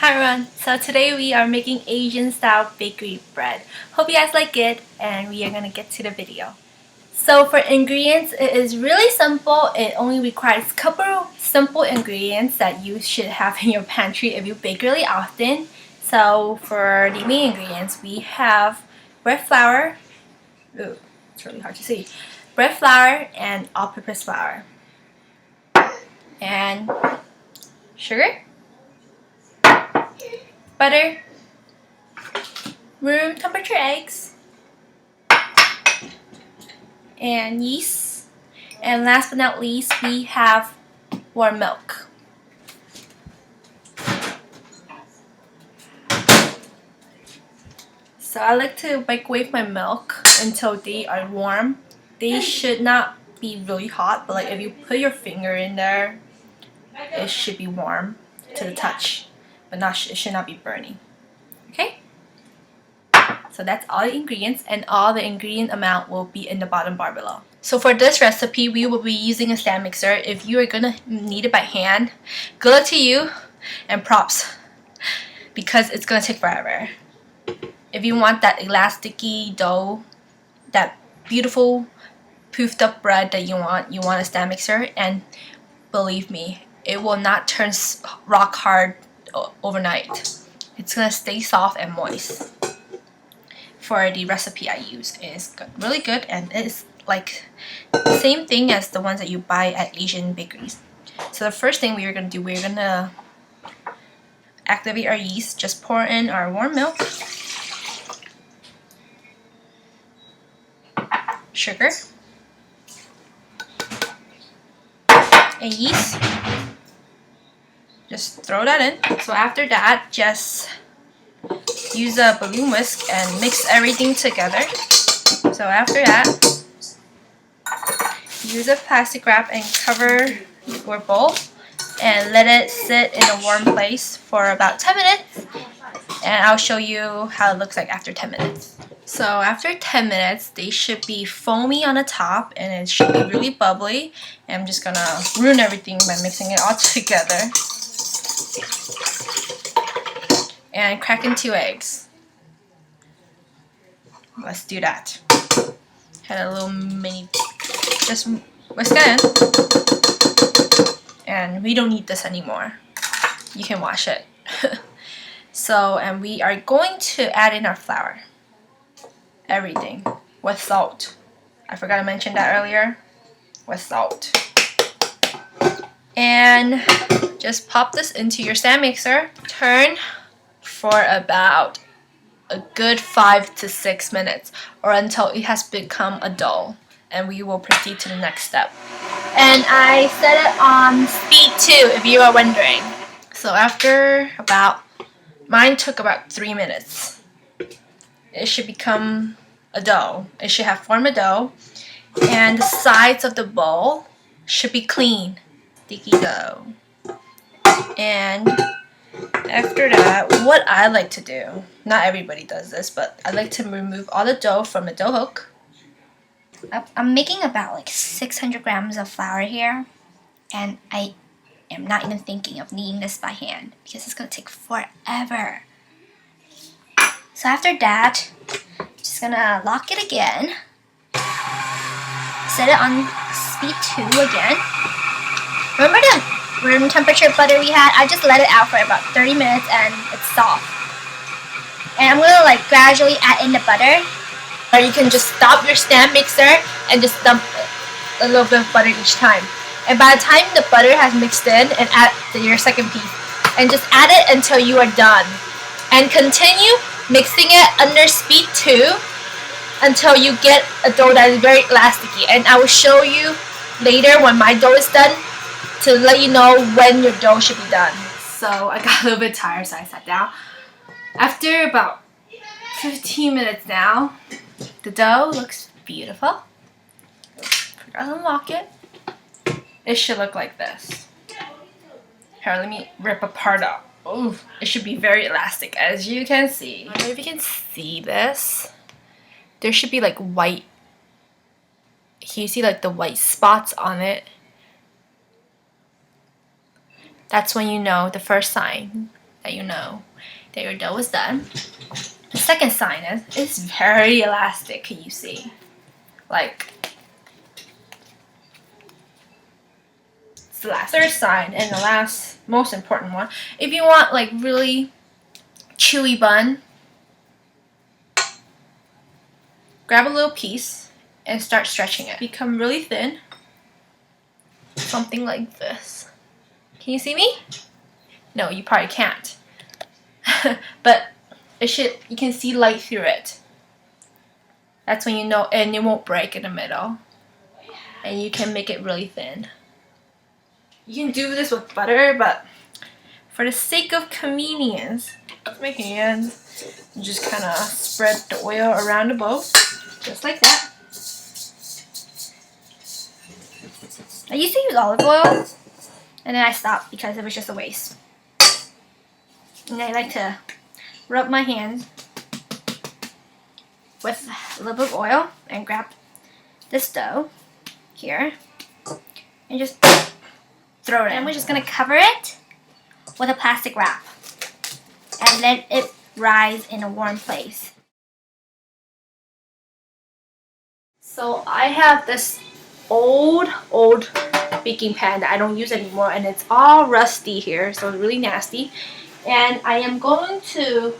Hi everyone, so today we are making Asian style bakery bread. Hope you guys like it and we are gonna get to the video. So for ingredients, it is really simple. It only requires a couple simple ingredients that you should have in your pantry if you bake really often. So for the main ingredients, we have bread flour, ooh, it's really hard to see, bread flour and all-purpose flour, and sugar, butter, room temperature eggs, and yeast. And last but not least, we have warm milk. So I like to microwave my milk until they are warm. They should not be really hot, but like if you put your finger in there, it should be warm to the touch, but it should not be burning. Okay? So that's all the ingredients, and all the ingredient amount will be in the bottom bar below. So for this recipe, we will be using a stand mixer. If you are gonna knead it by hand, good luck to you and props, because it's gonna take forever. If you want that elasticy dough, that beautiful poofed up bread that you want a stand mixer, and believe me, it will not turn rock hard overnight. It's gonna stay soft and moist. For the recipe I use, is really good, and it's like the same thing as the ones that you buy at Asian bakeries. So the first thing we're gonna do, we're gonna activate our yeast. Just pour in our warm milk, sugar, and yeast. Just throw that in. So after that, just use a balloon whisk and mix everything together. So after that, use a plastic wrap and cover your bowl and let it sit in a warm place for about 10 minutes, and I'll show you how it looks like after 10 minutes. So after 10 minutes, they should be foamy on the top and it should be really bubbly. And I'm just gonna ruin everything by mixing it all together. And crack in 2 eggs. Let's do that. Had a little mini, just whisk it in. And we don't need this anymore. You can wash it. So, and we are going to add in our flour. Everything with salt. I forgot to mention that earlier. With salt. And just pop this into your stand mixer. Turn for about a good 5 to 6 minutes, or until it has become a dough, and we will proceed to the next step. And I set it on speed 2 if you are wondering. So after mine took about 3 minutes. It should become a dough. It should have formed a dough, and the sides of the bowl should be clean, sticky dough. And after that, what I like to do, not everybody does this, but I like to remove all the dough from the dough hook. I'm making about like 600 grams of flour here, and I am not even thinking of kneading this by hand because it's gonna take forever. So after that, just gonna lock it again, set it on speed 2 again. Remember the room temperature butter we had? I just let it out for about 30 minutes and it's soft. And I'm gonna like gradually add in the butter. Or you can just stop your stand mixer and just dump a little bit of butter each time. And by the time the butter has mixed in, and add your second piece, and just add it until you are done. And continue mixing it under speed 2 until you get a dough that is very elasticy. And I will show you later when my dough is done to let you know when your dough should be done. So I got a little bit tired, so I sat down. After about 15 minutes now, the dough looks beautiful. Forgot to unlock it. It should look like this. Here, let me rip a part out. Ooh, it should be very elastic, as you can see. I don't know if you can see this. There should be like white. Can you see like the white spots on it? That's when you know the first sign. that you know that your dough is done. The second sign is it's very elastic, can you see? Like, it's the last. Third sign, and the last most important one, if you want like really chewy bun, grab a little piece and start stretching it. Become really thin. Something like this. Can you see me? No, you probably can't. But you can see light through it. That's when you know, and it won't break in the middle. And you can make it really thin. You can do this with butter, but for the sake of convenience, with my hands, just kind of spread the oil around the bowl, just like that. I used to use olive oil, and then I stopped because it was just a waste. And I like to rub my hands with a little bit of oil and grab this dough here and just throw it in. And we're just going to cover it with a plastic wrap and let it rise in a warm place. So I have this old baking pan that I don't use anymore, and it's all rusty here, so it's really nasty. And I am going to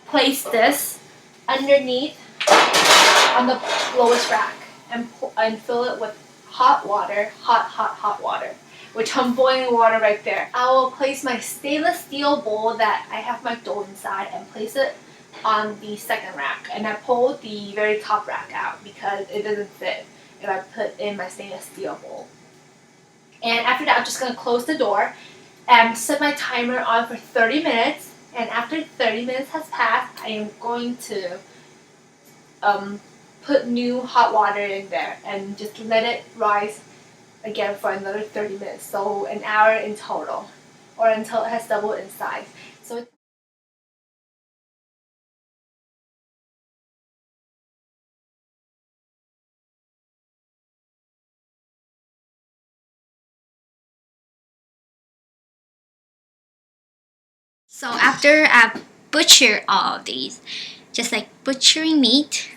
place this underneath on the lowest rack and fill it with hot water, hot water, which I'm boiling water right there. I will place my stainless steel bowl that I have my dough inside and place it on the second rack. And I pulled the very top rack out because it doesn't fit if I put in my stainless steel bowl. And after that, I'm just going to close the door and set my timer on for 30 minutes. And after 30 minutes has passed, I am going to put new hot water in there and just let it rise again for another 30 minutes. So an hour in total, or until it has doubled in size. So after I butcher all of these, just like butchering meat,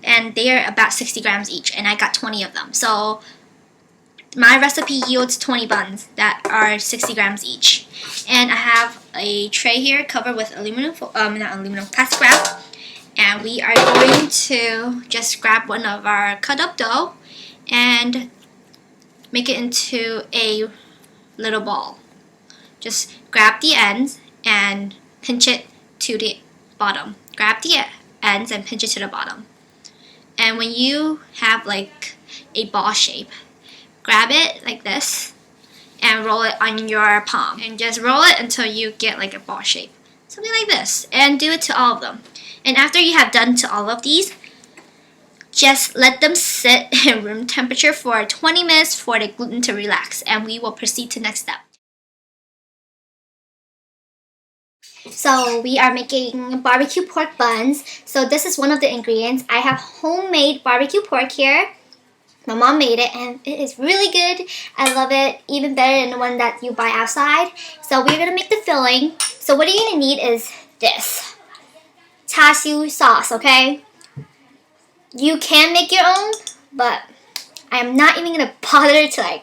and they are about 60 grams each, and I got 20 of them. So my recipe yields 20 buns that are 60 grams each. And I have a tray here covered with plastic wrap. And we are going to just grab one of our cut up dough and make it into a little ball. Just grab the ends and pinch it to the bottom. Grab the ends and pinch it to the bottom. And when you have like a ball shape, grab it like this and roll it on your palm. And just roll it until you get like a ball shape. Something like this. And do it to all of them. And after you have done to all of these, just let them sit in room temperature for 20 minutes for the gluten to relax. And we will proceed to next step. So we are making barbecue pork buns. So this is one of the ingredients. I have homemade barbecue pork here. My mom made it and it is really good. I love it, even better than the one that you buy outside. So we're going to make the filling. So what you're going to need is this. Tooo sauce, okay? You can make your own, but I am not even going to bother to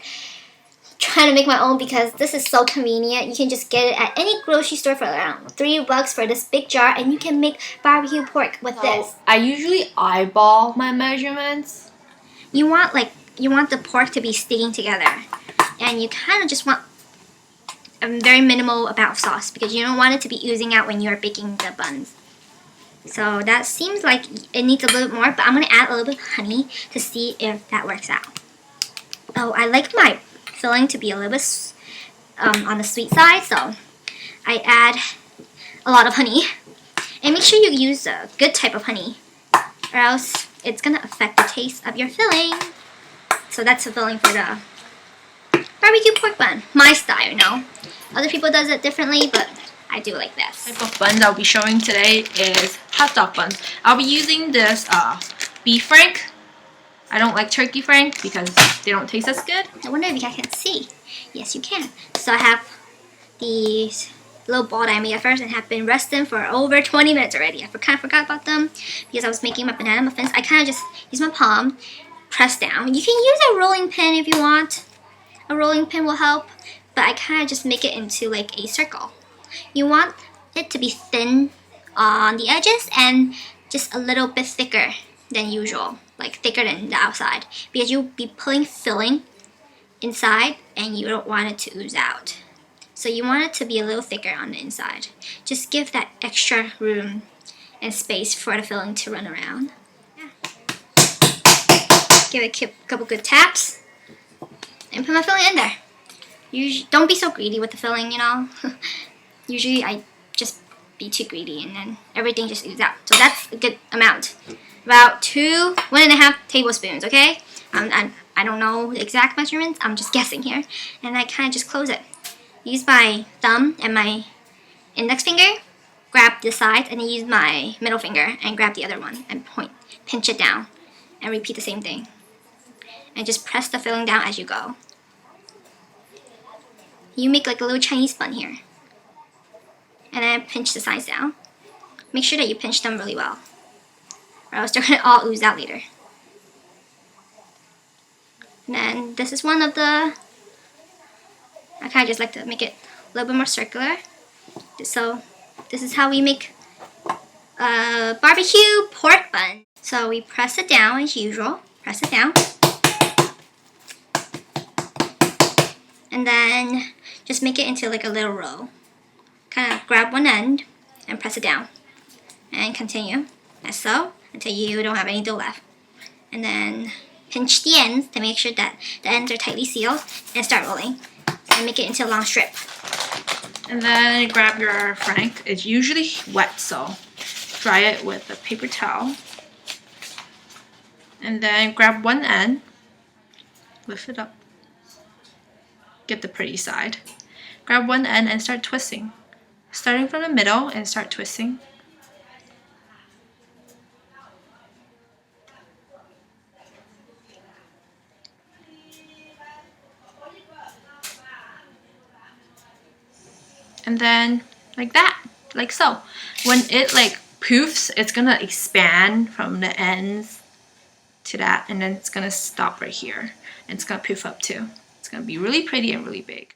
trying to make my own because this is so convenient. You can just get it at any grocery store for around $3 for this big jar, and you can make barbecue pork with this. I usually eyeball my measurements. You want the pork to be sticking together, and you kind of just want a very minimal amount of sauce because you don't want it to be oozing out when you're baking the buns. So that seems like it needs a little bit more, but I'm going to add a little bit of honey to see if that works out. Oh, I like my filling to be a little bit on the sweet side, so I add a lot of honey. And make sure you use a good type of honey, or else it's going to affect the taste of your filling. So that's the filling for the barbecue pork bun. My style, you know. Other people does it differently, but I do like this. The type of buns I'll be showing today is hot dog buns. I'll be using this beef frank. I don't like turkey frank because they don't taste as good. I wonder if you guys can see. Yes, you can. So I have these little ball that I made at first and have been resting for over 20 minutes already. I kind of forgot about them because I was making my banana muffins. I kind of just use my palm, press down. You can use a rolling pin if you want. A rolling pin will help, but I kind of just make it into like a circle. You want it to be thin on the edges and just a little bit thicker than usual, like thicker than the outside, because you'll be putting filling inside and you don't want it to ooze out. So you want it to be a little thicker on the inside. Just give that extra room and space for the filling to run around. Yeah. Give it a couple good taps and put my filling in there. Don't be so greedy with the filling, you know. Usually I just be too greedy and then everything just oozes out. So that's a good amount. About 1.5 tablespoons, okay? I don't know the exact measurements. I'm just guessing here. And I kind of just close it. Use my thumb and my index finger, grab the sides, and then use my middle finger and grab the other one and pinch it down. And repeat the same thing. And just press the filling down as you go. You make like a little Chinese bun here. And then pinch the sides down. Make sure that you pinch them really well, or else they're gonna all ooze out later. And then this is one of the, I kind of just like to make it a little bit more circular. So this is how we make a barbecue pork bun. So we press it down as usual. Press it down. And then just make it into like a little roll. Kind of grab one end and press it down. And continue as so until you don't have any dough left. And then pinch the ends to make sure that the ends are tightly sealed and start rolling. And make it into a long strip. And then grab your frank. It's usually wet, so dry it with a paper towel. And then grab one end, lift it up, get the pretty side. Grab one end and start twisting. Starting from the middle and start twisting. And then like that, like so. When it like poofs, it's gonna expand from the ends to that, and then it's gonna stop right here. And it's gonna poof up too. It's gonna be really pretty and really big.